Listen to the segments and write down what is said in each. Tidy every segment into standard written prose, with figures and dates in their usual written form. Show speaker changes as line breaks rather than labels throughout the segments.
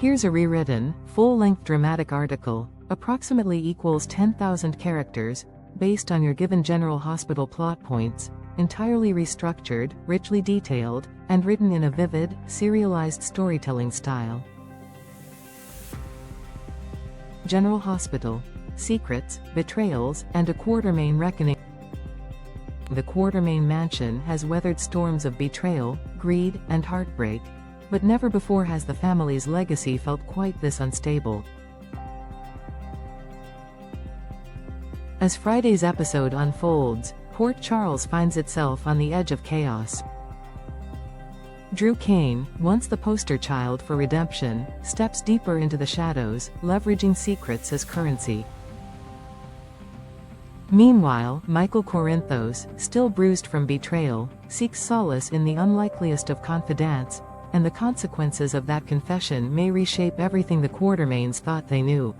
Here's a rewritten, full-length dramatic article, approximately equals 10,000 characters, based on your given General Hospital plot points, entirely restructured, richly detailed, and written in a vivid, serialized storytelling style. General Hospital. Secrets, betrayals, and a Quartermain reckoning. The Quartermain mansion has weathered storms of betrayal, greed, and heartbreak, but never before has the family's legacy felt quite this unstable. As Friday's episode unfolds, Port Charles finds itself on the edge of chaos. Drew Kane, once the poster child for redemption, steps deeper into the shadows, leveraging secrets as currency. Meanwhile, Michael Corinthos, still bruised from betrayal, seeks solace in the unlikeliest of confidants, and the consequences of that confession may reshape everything the Quartermains thought they knew.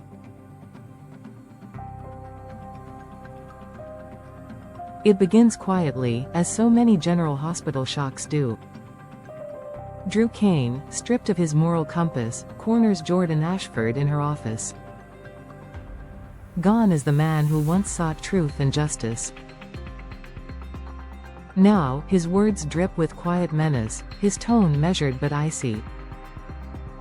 It begins quietly, as so many General Hospital shocks do. Drew Kane, stripped of his moral compass, corners Jordan Ashford in her office. Gone is the man who once sought truth and justice. Now, his words drip with quiet menace, his tone measured but icy.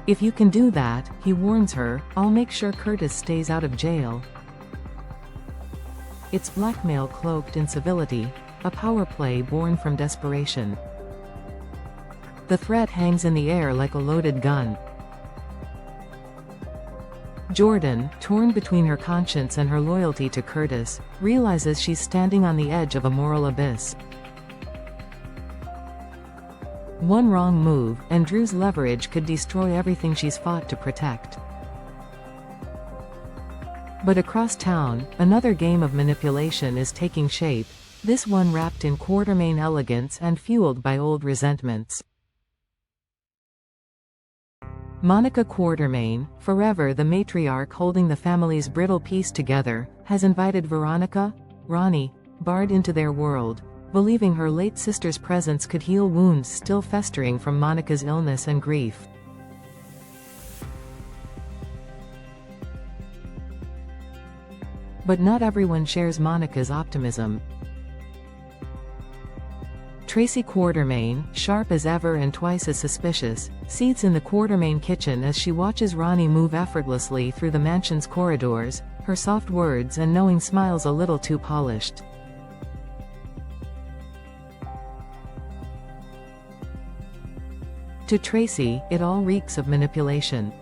"If you can do that," he warns her, "I'll make sure Curtis stays out of jail." It's blackmail cloaked in civility, a power play born from desperation. The threat hangs in the air like a loaded gun. Jordan, torn between her conscience and her loyalty to Curtis, realizes she's standing on the edge of a moral abyss. One wrong move, and Drew's leverage could destroy everything she's fought to protect. But across town, another game of manipulation is taking shape, this one wrapped in Quartermain elegance and fueled by old resentments. Monica Quartermain, forever the matriarch holding the family's brittle piece together, has invited Veronica, Ronnie, Bard into their world, believing her late sister's presence could heal wounds still festering from Monica's illness and grief. But not everyone shares Monica's optimism. Tracy Quartermain, sharp as ever and twice as suspicious, seethes in the Quartermain kitchen as she watches Ronnie move effortlessly through the mansion's corridors, her soft words and knowing smiles a little too polished. To Tracy, it all reeks of manipulation.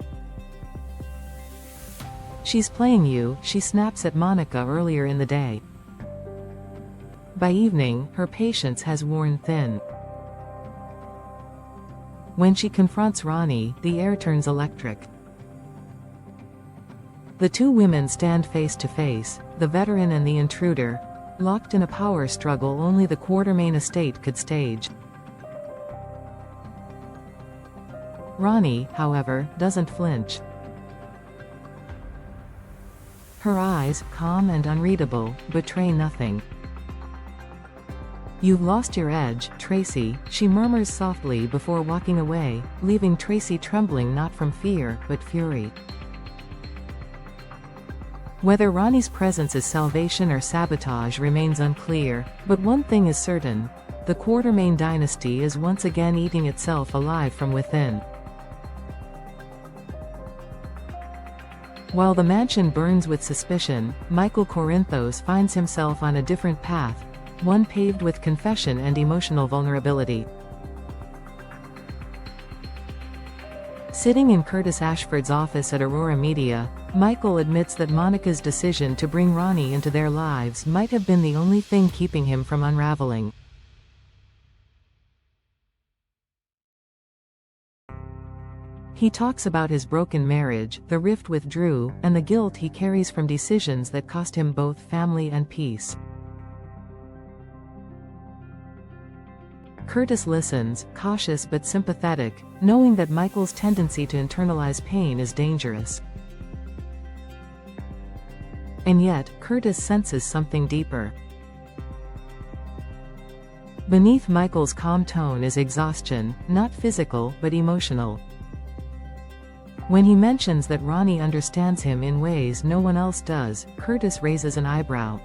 "She's playing you," she snaps at Monica earlier in the day. By evening, her patience has worn thin. When she confronts Ronnie, the air turns electric. The two women stand face to face, the veteran and the intruder, locked in a power struggle only the Quartermain estate could stage. Ronnie, however, doesn't flinch. Her eyes, calm and unreadable, betray nothing. "You've lost your edge, Tracy," she murmurs softly before walking away, leaving Tracy trembling not from fear, but fury. Whether Ronnie's presence is salvation or sabotage remains unclear, but one thing is certain: the Quartermain dynasty is once again eating itself alive from within. While the mansion burns with suspicion, Michael Corinthos finds himself on a different path, one paved with confession and emotional vulnerability. Sitting in Curtis Ashford's office at Aurora Media, Michael admits that Monica's decision to bring Ronnie into their lives might have been the only thing keeping him from unraveling. He talks about his broken marriage, the rift with Drew, and the guilt he carries from decisions that cost him both family and peace. Curtis listens, cautious but sympathetic, knowing that Michael's tendency to internalize pain is dangerous. And yet, Curtis senses something deeper. Beneath Michael's calm tone is exhaustion, not physical, but emotional. When he mentions that Ronnie understands him in ways no one else does, Curtis raises an eyebrow.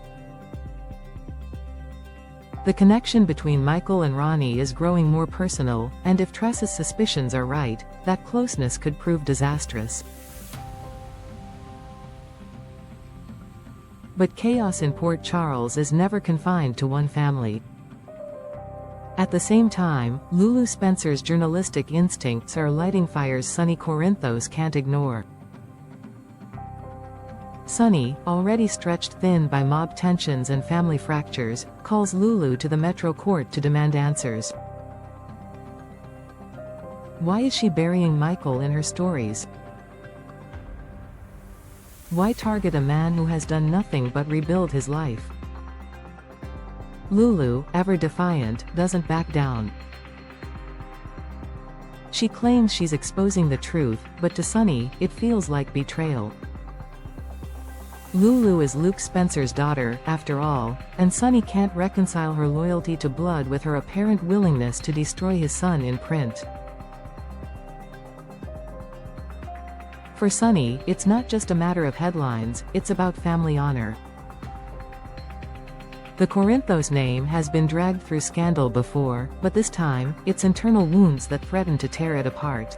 The connection between Michael and Ronnie is growing more personal, and if Tress's suspicions are right, that closeness could prove disastrous. But chaos in Port Charles is never confined to one family. At the same time, Lulu Spencer's journalistic instincts are lighting fires Sonny Corinthos can't ignore. Sonny, already stretched thin by mob tensions and family fractures, calls Lulu to the Metro Court to demand answers. Why is she burying Michael in her stories? Why target a man who has done nothing but rebuild his life? Lulu, ever defiant, doesn't back down. She claims she's exposing the truth, but to Sonny, it feels like betrayal. Lulu is Luke Spencer's daughter, after all, and Sonny can't reconcile her loyalty to blood with her apparent willingness to destroy his son in print. For Sonny, it's not just a matter of headlines, it's about family honor. The Corinthos name has been dragged through scandal before, but this time, it's internal wounds that threaten to tear it apart.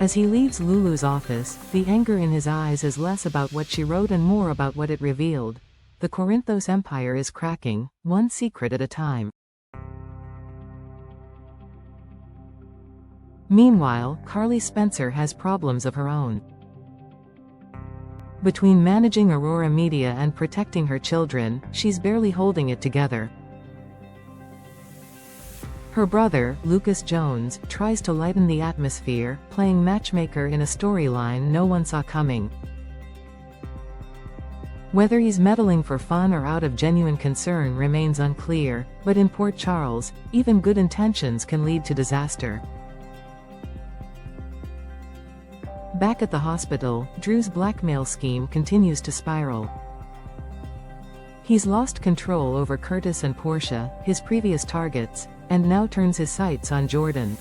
As he leaves Lulu's office, the anger in his eyes is less about what she wrote and more about what it revealed. The Corinthos empire is cracking, one secret at a time. Meanwhile, Carly Spencer has problems of her own. Between managing Aurora Media and protecting her children, she's barely holding it together. Her brother, Lucas Jones, tries to lighten the atmosphere, playing matchmaker in a storyline no one saw coming. Whether he's meddling for fun or out of genuine concern remains unclear, but in Port Charles, even good intentions can lead to disaster. Back at the hospital, Drew's blackmail scheme continues to spiral. He's lost control over Curtis and Portia, his previous targets, and now turns his sights on Jordan.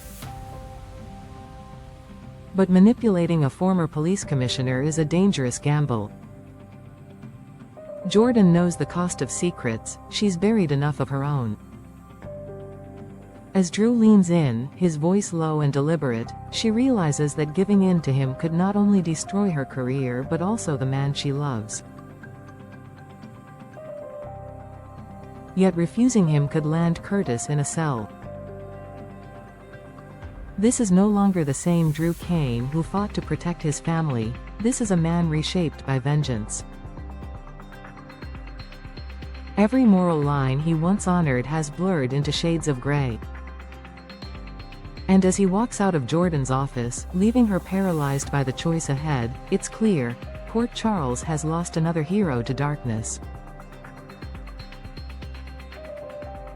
But manipulating a former police commissioner is a dangerous gamble. Jordan knows the cost of secrets, she's buried enough of her own. As Drew leans in, his voice low and deliberate, she realizes that giving in to him could not only destroy her career but also the man she loves. Yet refusing him could land Curtis in a cell. This is no longer the same Drew Kane who fought to protect his family, this is a man reshaped by vengeance. Every moral line he once honored has blurred into shades of gray. And as he walks out of Jordan's office, leaving her paralyzed by the choice ahead, it's clear, Port Charles has lost another hero to darkness.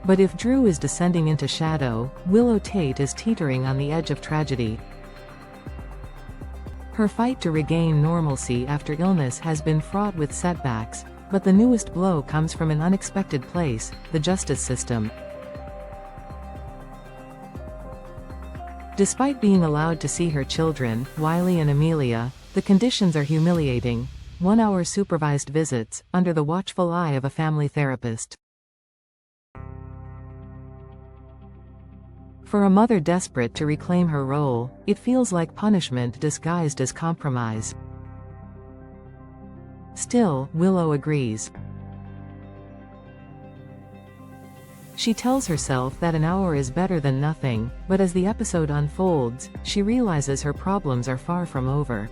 But if Drew is descending into shadow, Willow Tate is teetering on the edge of tragedy. Her fight to regain normalcy after illness has been fraught with setbacks, but the newest blow comes from an unexpected place, the justice system. Despite being allowed to see her children, Wiley and Amelia, the conditions are humiliating. 1-hour supervised visits, under the watchful eye of a family therapist. For a mother desperate to reclaim her role, it feels like punishment disguised as compromise. Still, Willow agrees. She tells herself that an hour is better than nothing, but as the episode unfolds, she realizes her problems are far from over.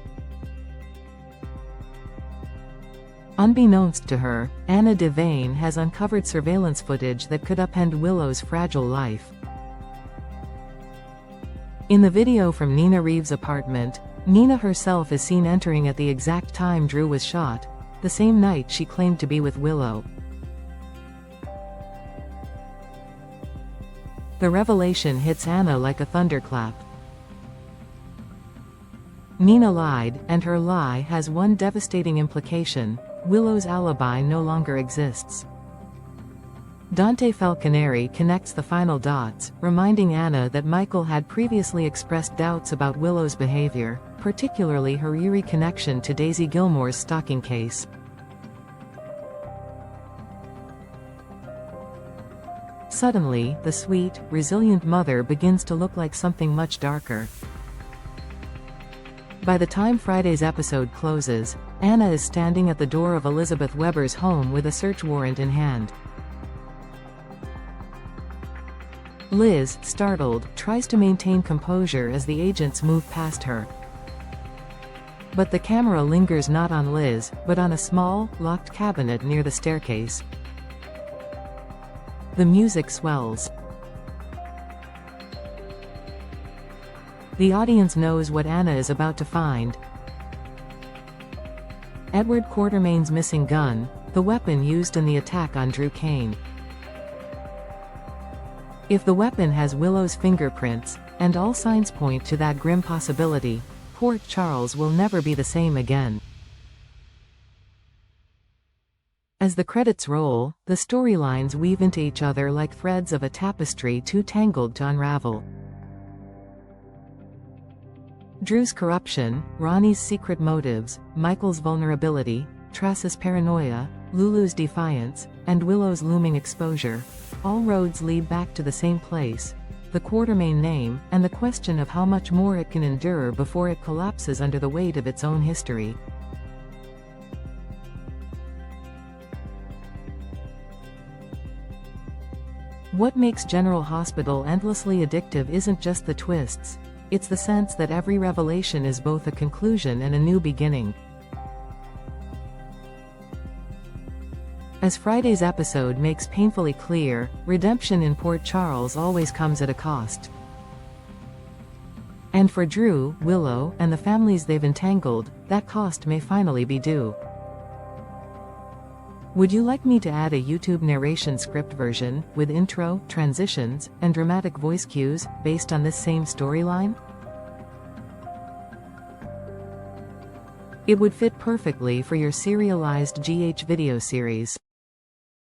Unbeknownst to her, Anna Devane has uncovered surveillance footage that could upend Willow's fragile life. In the video from Nina Reeves' apartment, Nina herself is seen entering at the exact time Drew was shot, the same night she claimed to be with Willow. The revelation hits Anna like a thunderclap. Nina lied, and her lie has one devastating implication: Willow's alibi no longer exists. Dante Falconeri connects the final dots, reminding Anna that Michael had previously expressed doubts about Willow's behavior, particularly her eerie connection to Daisy Gilmore's stalking case. Suddenly, the sweet, resilient mother begins to look like something much darker. By the time Friday's episode closes, Anna is standing at the door of Elizabeth Weber's home with a search warrant in hand. Liz, startled, tries to maintain composure as the agents move past her. But the camera lingers not on Liz, but on a small, locked cabinet near the staircase. The music swells. The audience knows what Anna is about to find. Edward Quartermain's missing gun, the weapon used in the attack on Drew Kane. If the weapon has Willow's fingerprints, and all signs point to that grim possibility, Port Charles will never be the same again. As the credits roll, the storylines weave into each other like threads of a tapestry too tangled to unravel. Drew's corruption, Ronnie's secret motives, Michael's vulnerability, Trace's paranoia, Lulu's defiance, and Willow's looming exposure. All roads lead back to the same place, the Quartermain name, and the question of how much more it can endure before it collapses under the weight of its own history. What makes General Hospital endlessly addictive isn't just the twists, it's the sense that every revelation is both a conclusion and a new beginning. As Friday's episode makes painfully clear, redemption in Port Charles always comes at a cost. And for Drew, Willow, and the families they've entangled, that cost may finally be due. Would you like me to add a YouTube narration script version, with intro, transitions, and dramatic voice cues, based on this same storyline? It would fit perfectly for your serialized GH video series.